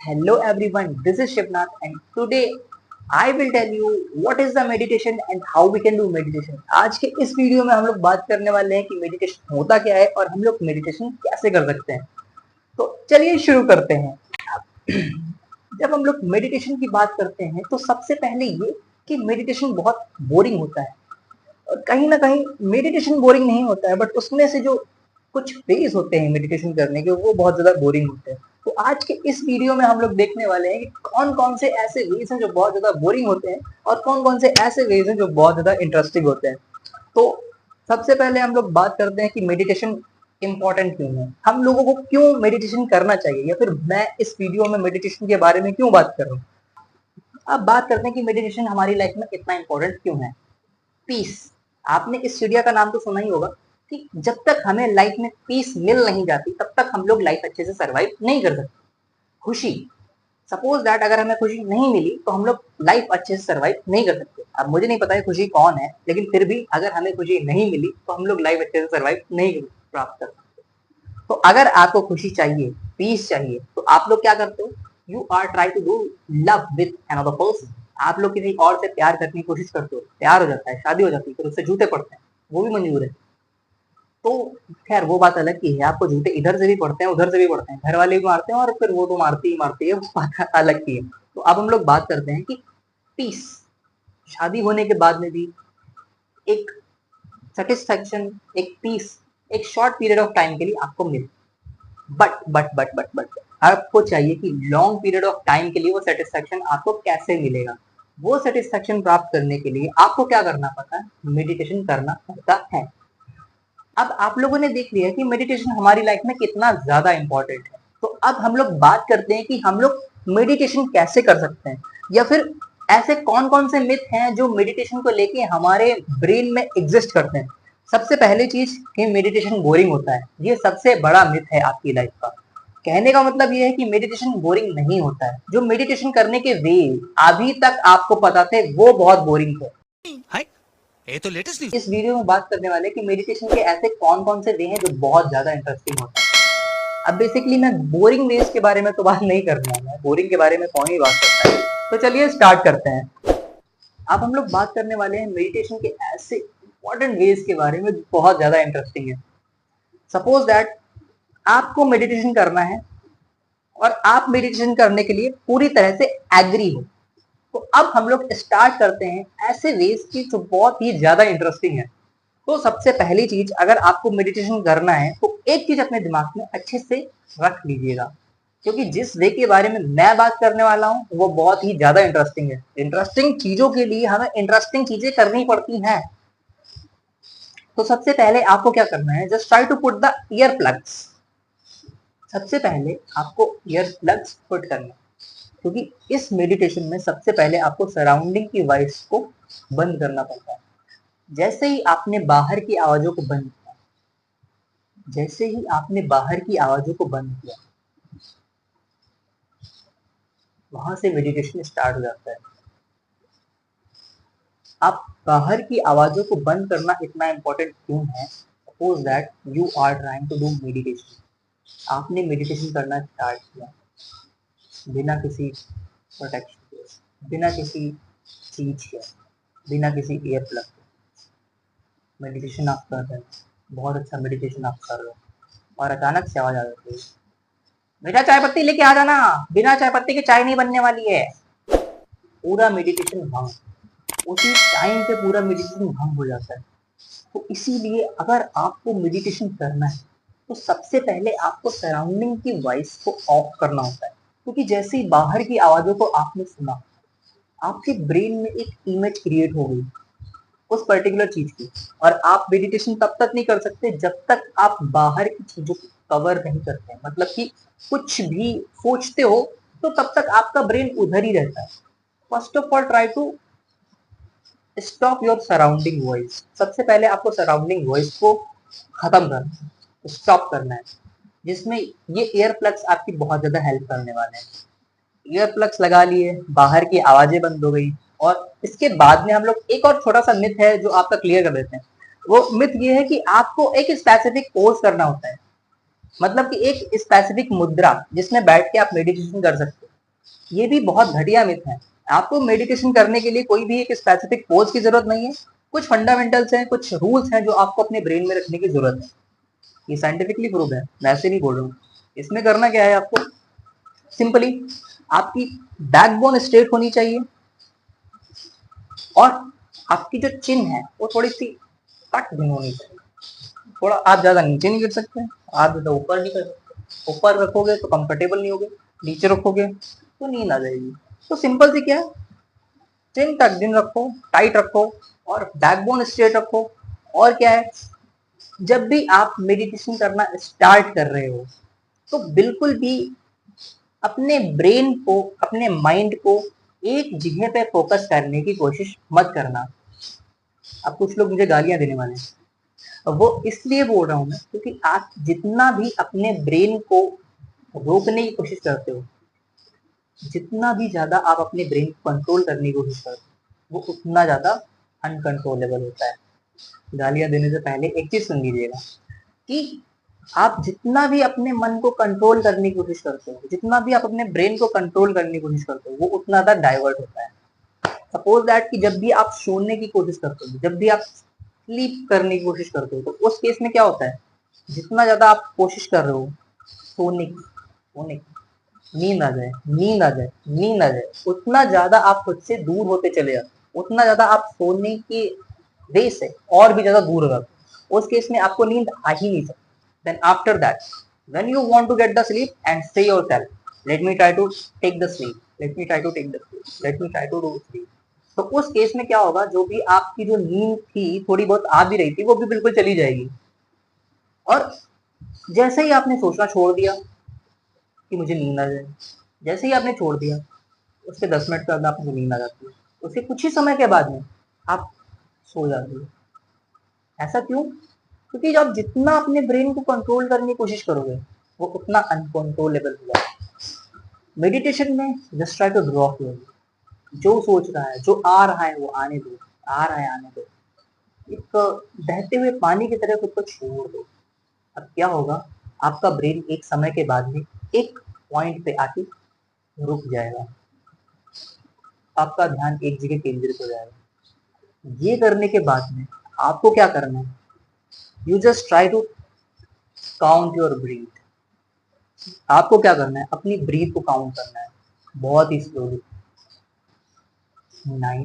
Hello everyone, this is Shivnath and today I will tell you what is the meditation and how we can do meditation. आज के इस video में हम लोग बात करने वाले हैं कि मेडिटेशन होता क्या है और हम लोग मेडिटेशन कैसे कर सकते हैं। तो चलिए शुरू करते हैं। जब हम लोग मेडिटेशन की बात करते हैं तो सबसे पहले ये कि मेडिटेशन बहुत बोरिंग होता है और कहीं ना कहीं मेडिटेशन बोरिंग नहीं होता है, बट उसमें से जो कुछ फेज होते हैं मेडिटेशन करने के वो बहुत ज्यादा बोरिंग होते हैं। तो आज के इस वीडियो में हम लोग देखने वाले हैं कि कौन कौन से ऐसे वेज हैं जो बहुत ज्यादा बोरिंग होते हैं और कौन कौन से ऐसे वेज हैं जो बहुत ज्यादा इंटरेस्टिंग होते हैं। तो सबसे पहले हम लोग बात करते हैं कि मेडिटेशन इंपॉर्टेंट क्यों है, हम लोगों को क्यों मेडिटेशन करना चाहिए, या फिर मैं इस वीडियो में मेडिटेशन के बारे में क्यों बात कर रहा हूँ। अब बात करते हैं कि मेडिटेशन हमारी लाइफ में इतना इंपॉर्टेंट क्यों है। पीस, आपने इस चिड़िया का नाम तो सुना ही होगा कि जब तक हमें लाइफ में पीस मिल नहीं जाती तब तक हम लोग लाइफ अच्छे से सरवाइव नहीं कर सकते। खुशी, सपोज दैट अगर हमें खुशी नहीं मिली तो हम लोग लाइफ अच्छे से सरवाइव नहीं कर सकते। अब मुझे नहीं पता है खुशी कौन है, लेकिन फिर भी अगर हमें खुशी नहीं मिली तो हम लोग लाइफ अच्छे से सरवाइव नहीं प्राप्त कर सकते। तो अगर आपको खुशी चाहिए, पीस चाहिए, तो आप लोग क्या करते हो, you are try to do love with another person. आप लोग किसी और से प्यार करने की कोशिश करते हो, प्यार हो जाता है, शादी हो जाती है, फिर उससे जूते पड़ते हैं, वो भी मंजूर है। तो खैर वो बात अलग की है, आपको जूते इधर से भी पड़ते हैं उधर से भी पड़ते हैं, घर वाले भी मारते हैं और फिर वो तो मारती ही मारती है, वो बात अलग की है। तो अब हम लोग बात करते हैं कि पीस, शादी होने के बाद में भी एक सेटिस्फेक्शन, एक पीस, एक शॉर्ट पीरियड ऑफ टाइम के लिए आपको मिले, बट आपको चाहिए कि लॉन्ग पीरियड ऑफ टाइम के लिए वो सेटिस्फेक्शन आपको कैसे मिलेगा। वो सेटिस्फेक्शन प्राप्त करने के लिए आपको क्या करना पड़ता है, मेडिटेशन करना पड़ता है। अब आप लोगों ने देख लिया कि मेडिटेशन हमारी लाइफ में कितना ज्यादा इंपॉर्टेंट है। तो अब हम लोग बात करते हैं कि हम लोग मेडिटेशन कैसे कर सकते हैं, या फिर ऐसे कौन कौन से मिथ हैं जो मेडिटेशन को लेके हमारे ब्रेन में एग्जिस्ट करते हैं। सबसे पहले चीज कि मेडिटेशन बोरिंग होता है, ये सबसे बड़ा मिथ है आपकी लाइफ का। कहने का मतलब ये है कि मेडिटेशन बोरिंग नहीं होता है, जो मेडिटेशन करने के वे अभी तक आपको पता थे वो बहुत बोरिंग थे। ये तो लेटेस्ट न्यूज़। इस वीडियो में बात करने वाले कि मेडिटेशन के ऐसे कौन कौन से वे हैं जो बहुत ज्यादा इंटरेस्टिंग होता है। अब बेसिकली मैं बोरिंग वेज के बारे में तो बात नहीं कर रहा हूँ, मैं बोरिंग के बारे में कौन ही बात करता है। तो चलिए स्टार्ट करते हैं। अब हम लोग बात करने वाले हैं मेडिटेशन के ऐसे इंपॉर्टेंट वेज के बारे में बहुत ज्यादा इंटरेस्टिंग है। सपोज दैट आपको मेडिटेशन करना है और आप मेडिटेशन करने के लिए पूरी तरह से एग्री हो। तो अब हम लोग स्टार्ट करते हैं ऐसे वेज की जो बहुत ही ज्यादा इंटरेस्टिंग है। तो सबसे पहली चीज, अगर आपको मेडिटेशन करना है तो एक चीज अपने दिमाग में अच्छे से रख लीजिएगा, क्योंकि जिस वे के बारे में मैं बात करने वाला हूँ वो बहुत ही ज्यादा इंटरेस्टिंग है। इंटरेस्टिंग चीजों के लिए हमें इंटरेस्टिंग चीजें करनी पड़ती हैं। तो सबसे पहले आपको क्या करना है, just try to put the ear plugs. सबसे पहले आपको ईयर प्लग्स पुट करना है, क्योंकि इस मेडिटेशन में सबसे पहले आपको सराउंडिंग की वॉइस को बंद करना पड़ता है। जैसे ही आपने बाहर की आवाजों को बंद किया, जैसे ही आपने बाहर की आवाजों को बंद किया, वहां से मेडिटेशन स्टार्ट हो जाता है। आप बाहर की आवाजों को बंद करना इतना इंपॉर्टेंट क्यों है? Suppose that you are trying to do meditation, आपने मेडिटेशन करना स्टार्ट किया बिना किसी प्रोटेक्शन के, बिना किसी चीज के, बिना किसी ईयर प्लग के मेडिटेशन आप कर रहे हो, बहुत अच्छा मेडिटेशन आप कर रहे हो, और अचानक से आवाज आ जाती है, बेटा चाय पत्ती लेके आ जाना, बिना चाय पत्ती के चाय नहीं बनने वाली है। पूरा मेडिटेशन भंग, उसी टाइम पे पूरा मेडिटेशन भंग हो जाता है। तो इसीलिए अगर आपको मेडिटेशन करना है तो सबसे पहले आपको सराउंडिंग की वॉइस को ऑफ करना होता है, क्योंकि जैसे ही बाहर की आवाजों को आपने सुना, आपके ब्रेन में एक इमेज क्रिएट हो गई उस पर्टिकुलर चीज की, और आप मेडिटेशन तब तक नहीं कर सकते जब तक आप बाहर की चीजों को कवर नहीं करते हैं। मतलब कि कुछ भी सोचते हो तो तब तक आपका ब्रेन उधर ही रहता है। First of all try to stop your surrounding voice. सबसे पहले आपको सराउंडिंग वॉइस को खत्म करना है, स्टॉप करना है, जिसमें ये ईयर प्लग्स आपकी बहुत ज्यादा हेल्प करने वाले हैं। ईयर प्लग्स लगा लिए, बाहर की आवाजें बंद हो गई, और इसके बाद में हम लोग एक और छोटा सा मिथ है जो आपका क्लियर कर देते हैं। वो मिथ ये है कि आपको एक स्पेसिफिक पोज करना होता है, मतलब कि एक स्पेसिफिक मुद्रा जिसमें बैठ के आप मेडिटेशन कर सकते हो। ये भी बहुत घटिया मिथ है। आपको मेडिटेशन करने के लिए कोई भी एक स्पेसिफिक पोज की जरूरत नहीं है। कुछ फंडामेंटल्स हैं, कुछ रूल्स हैं जो आपको अपने ब्रेन में रखने की जरूरत है। ये साइंटिफिकली प्रूव है, वैसे नहीं बोल रहा हूँ। इसमें करना क्या है आपको, सिंपली आपकी बैकबोन स्ट्रेट होनी चाहिए और आपकी जो चिन है वो थोड़ी सी कट भी होनी चाहिए। थोड़ा आप ज्यादा नीचे नहीं गिर सकते, आप ज्यादा ऊपर नहीं कर सकते। ऊपर रखोगे तो कंफर्टेबल नहीं होगे, नीचे रखोगे तो नींद आ जाएगी। तो सिंपल सी क्या है, चिन टक दिन रखो, टाइट रखो और बैकबोन स्ट्रेट रखो। और क्या है, जब भी आप मेडिटेशन करना स्टार्ट कर रहे हो तो बिल्कुल भी अपने ब्रेन को, अपने माइंड को एक जगह पे फोकस करने की कोशिश मत करना। अब कुछ लोग मुझे गालियां देने वाले हैं, वो इसलिए बोल रहा हूँ मैं क्योंकि आप जितना भी अपने ब्रेन को रोकने की कोशिश करते हो, जितना भी ज्यादा आप अपने ब्रेन को कंट्रोल करने की कोशिश करते हो, वो उतना ज्यादा अनकंट्रोलेबल होता है। गालियां देने से पहले एक चीज सुन लीजिएगा कि आप जितना भी अपने मन को कंट्रोल करने की कोशिश करते हो, जितना भी आप अपने ब्रेन को कंट्रोल करने की कोशिश करते हो, वो उतना ज्यादा डाइवर्ट होता है। सपोज दैट कि जब भी आप सोने की कोशिश करते हो, जब भी आप स्लीप करने की कोशिश करते हो, तो उस केस में क्या होता है, जितना ज्यादा आप कोशिश कर रहे हो सोने की नींद आ जाए, नींद आ जाए, नींद आ जाए, उतना ज्यादा आप खुद से दूर होते चले जाते, उतना ज्यादा आप सोने की रे से और भी ज्यादा दूर हो जाते। उस केस में आपको नींद आ ही नहीं सकती। Then after that, when you want to get the sleep and say yourself, let me try to take the sleep, let me try to take the sleep, let me try to do sleep, तो उस case में क्या होगा, जो भी आपकी जो नींद थी थोड़ी बहुत आ भी रही थी, वो भी बिल्कुल चली जाएगी। और जैसे ही आपने सोचना छोड़ दिया कि मुझे नींद आ जाए, जैसे ही आपने छोड़ दिया, उसके 10 मिनट के बाद आपको नींद आ जाती है, उसके कुछ ही समय के बाद में आप सो जाते हो। ऐसा क्यों? क्योंकि जब जितना अपने ब्रेन को कंट्रोल करने की कोशिश करोगे, वो उतना अनकंट्रोलेबल हो जाएगा। मेडिटेशन में just try to drop your, जो सोच रहा है, जो आ रहा है, वो आने दो, आ रहा है आने दो। एक बहते हुए पानी की तरह खुद को छोड़ दो। अब क्या होगा, आपका ब्रेन एक समय के बाद में एक पॉइंट पे आके रुक जाएगा, आपका ध्यान एक जगह केंद्रित हो जाएगा। ये करने के बाद में आपको क्या करना है, you just try to count your breath. आपको क्या करना है, अपनी ब्रीथ को काउंट करना है बहुत ही स्लोली। 9,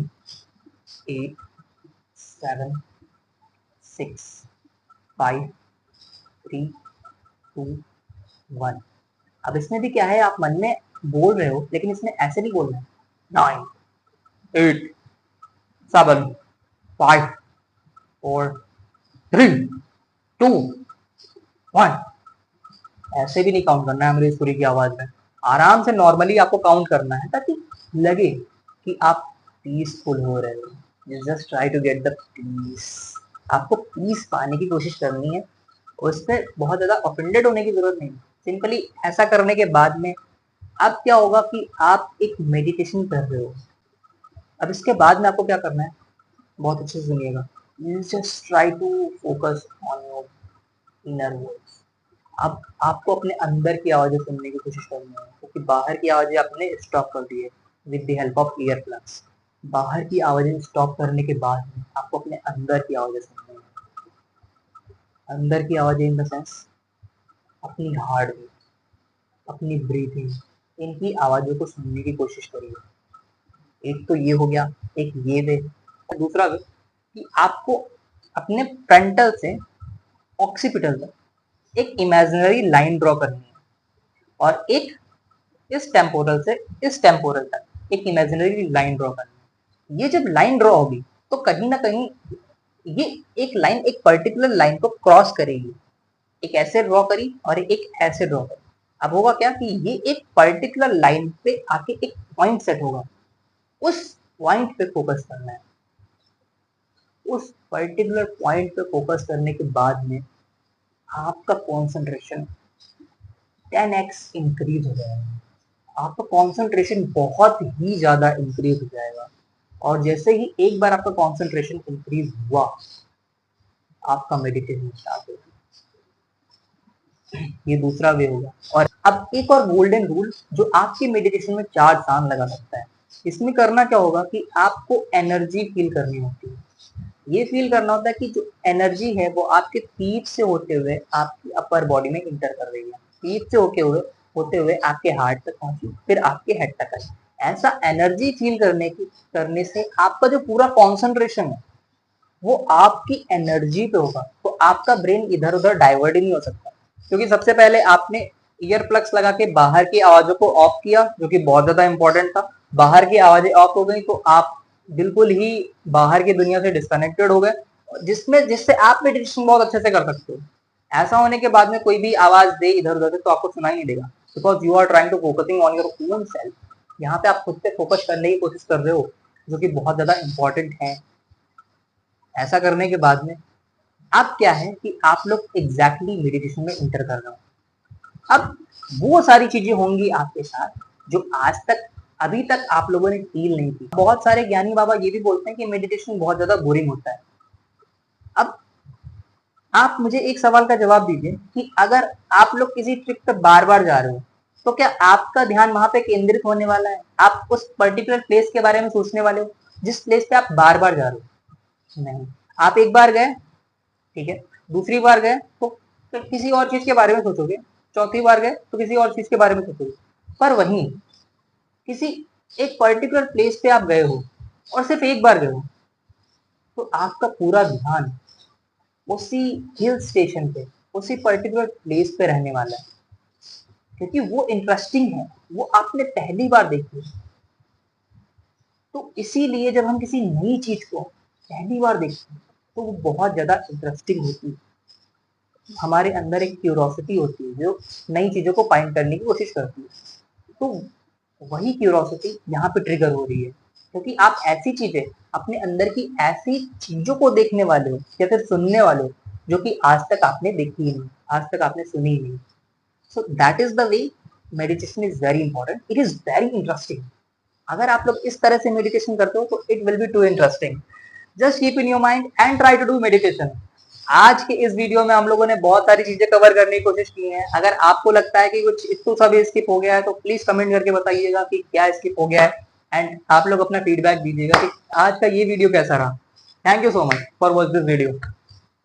8, 7, 6, 5, 3, 2, 1। अब इसमें भी क्या है, आप मन में बोल रहे हो लेकिन इसमें ऐसे नहीं बोल रहे हैं 9, 8, 7, 5, 4, 3, 2, 1। ऐसे भी नहीं काउंट करना है अमरीश पुरी की आवाज में। आराम से नॉर्मली आपको काउंट करना है ताकि लगे कि आप पीसफुल हो रहे हो। Just try to get the peace. आपको पीस पाने की कोशिश करनी है, उससे बहुत ज्यादा ऑफेंडेड होने की जरूरत नहीं। सिंपली ऐसा करने के बाद में अब क्या होगा कि आप एक मेडिटेशन कर रहे हो। अब इसके बाद में आपको क्या करना है, बहुत अच्छे से सुनिएगा। You just try to focus on your inner world. अब आपको अपने अंदर की आवाजें सुनने की कोशिश करनी है, क्योंकि बाहर की आवाजें आपने स्टॉप कर दी है with the help of ear plugs. बाहर की आवाजें स्टॉप करने के बाद में आपको अपने अंदर की आवाजें सुननी है। अंदर की आवाजें इन द सेंस अपनी हार्ट बीट, अपनी ब्रीथिंग, इनकी आवाजों को सुनने की कोशिश करिए। एक तो ये हो गया, एक ये वे। दूसरा वे कि आपको अपने फ्रंटल से ऑक्सीपिटल तक एक इमेजिनरी लाइन ड्रॉ करनी है और एक इस टेम्पोरल से इस टेम्पोरल तक एक इमेजिनरी लाइन ड्रॉ करनी है। ये जब लाइन ड्रॉ होगी तो कहीं ना कहीं ये एक लाइन एक पर्टिकुलर लाइन को क्रॉस करेगी। एक ऐसे ड्रॉ करी और एक ऐसे ड्रॉ करी। अब होगा क्या कि ये एक पर्टिकुलर लाइन पे आके एक पॉइंट सेट होगा, उस पॉइंट पे फोकस करना है। उस पर्टिकुलर पॉइंट पे फोकस करने के बाद में आपका कॉन्सेंट्रेशन 10x इंक्रीज हो जाएगा। आपका कॉन्सेंट्रेशन बहुत ही ज्यादा इंक्रीज हो जाएगा। और जैसे ही एक बार आपका कॉन्सेंट्रेशन इंक्रीज हुआ, आपका मेडिटेशन स्टार्ट हो। ये दूसरा वे होगा। और अब एक और गोल्डन रूल जो आपकी मेडिटेशन में 4 चांद लगा सकता है। इसमें करना क्या होगा कि आपको एनर्जी फील करनी होती है। ये फील करना होता है कि जो एनर्जी है वो आपके पीठ से होते हुए आपकी अपर बॉडी में इंटर कर रही है, पीठ से होते हुए आपके हार्ट तक पहुंची, फिर आपके हेड तक आई। ऐसा एनर्जी फील करने से आपका जो पूरा कॉन्सेंट्रेशन है वो आपकी एनर्जी पे होगा, तो आपका ब्रेन इधर उधर डाइवर्ट ही नहीं हो सकता। क्योंकि सबसे पहले आपने ईयर प्लग्स लगा के बाहर की आवाजों को ऑफ किया, जो कि बहुत ज्यादा इंपॉर्टेंट था। बाहर की आवाजें ऑफ हो गई तो आप बिल्कुल ही बाहर की दुनिया से डिस्कनेक्टेड हो गए, जिससे आप मेडिटेशन बहुत अच्छे से कर सकते हो। ऐसा होने के बाद में कोई भी आवाज दे इधर उधर से तो आपको सुनाई नहीं देगा, because you are trying to focusing on your own self. यहाँ पे आप खुद पे फोकस करने की कोशिश कर रहे हो, जो कि बहुत ज्यादा इंपॉर्टेंट है। ऐसा करने के बाद में अब क्या है कि आप लोग एग्जैक्टली मेडिटेशन में इंटर कर रहे हो। अब वो सारी चीजें होंगी आपके साथ जो आज तक अभी तक आप लोगों ने फील नहीं की। बहुत सारे ज्ञानी बाबा ये भी बोलते हैं कि मेडिटेशन बहुत ज्यादा बोरिंग होता है। अब आप मुझे एक सवाल का जवाब दीजिए कि अगर आप लोग किसी ट्रिप पे बार बार जा रहे हो तो क्या आपका ध्यान वहां पे केंद्रित होने वाला है? आप उस पर्टिकुलर प्लेस के बारे में सोचने वाले हो जिस प्लेस पे आप बार बार जा रहे हो? नहीं। आप एक बार गए, ठीक है, दूसरी बार गए तो किसी और चीज के बारे में सोचोगे, चौथी बार गए तो किसी और चीज के बारे में सोचोगे। पर वहीं किसी एक पर्टिकुलर प्लेस पे आप गए हो और सिर्फ एक बार गए हो तो आपका पूरा ध्यान उसी हिल स्टेशन पे, उसी पर्टिकुलर प्लेस पे रहने वाला है, क्योंकि वो इंटरेस्टिंग है, वो आपने पहली बार देखी है। तो इसीलिए जब हम किसी नई चीज को पहली बार देखते हैं तो वो बहुत ज्यादा इंटरेस्टिंग होती है। हमारे अंदर एक क्यूरोसिटी होती है जो नई चीजों को फाइंड करने की कोशिश करती है। तो वही क्यूरोसिटी यहाँ पे ट्रिगर हो रही है, क्योंकि आप ऐसी चीजें अपने अंदर की ऐसी चीजों को देखने वाले हो या फिर सुनने वाले हो जो कि आज तक आपने देखी ही नहीं, आज तक आपने सुनी ही नहीं। So that is the way meditation is very important, it is very interesting. अगर आप लोग इस तरह से मेडिटेशन करते हो तो it will be to interesting. Just keep in your mind and try to do meditation. आज के इस वीडियो में हम लोगों ने बहुत सारी चीजें कवर करने की कोशिश की है। अगर आपको लगता है कि कुछ इतना सा भी स्किप हो गया है तो प्लीज कमेंट करके बताइएगा कि क्या स्किप हो गया है, एंड आप लोग अपना फीडबैक दीजिएगा कि आज का ये वीडियो कैसा रहा। Thank you so much for watch this video.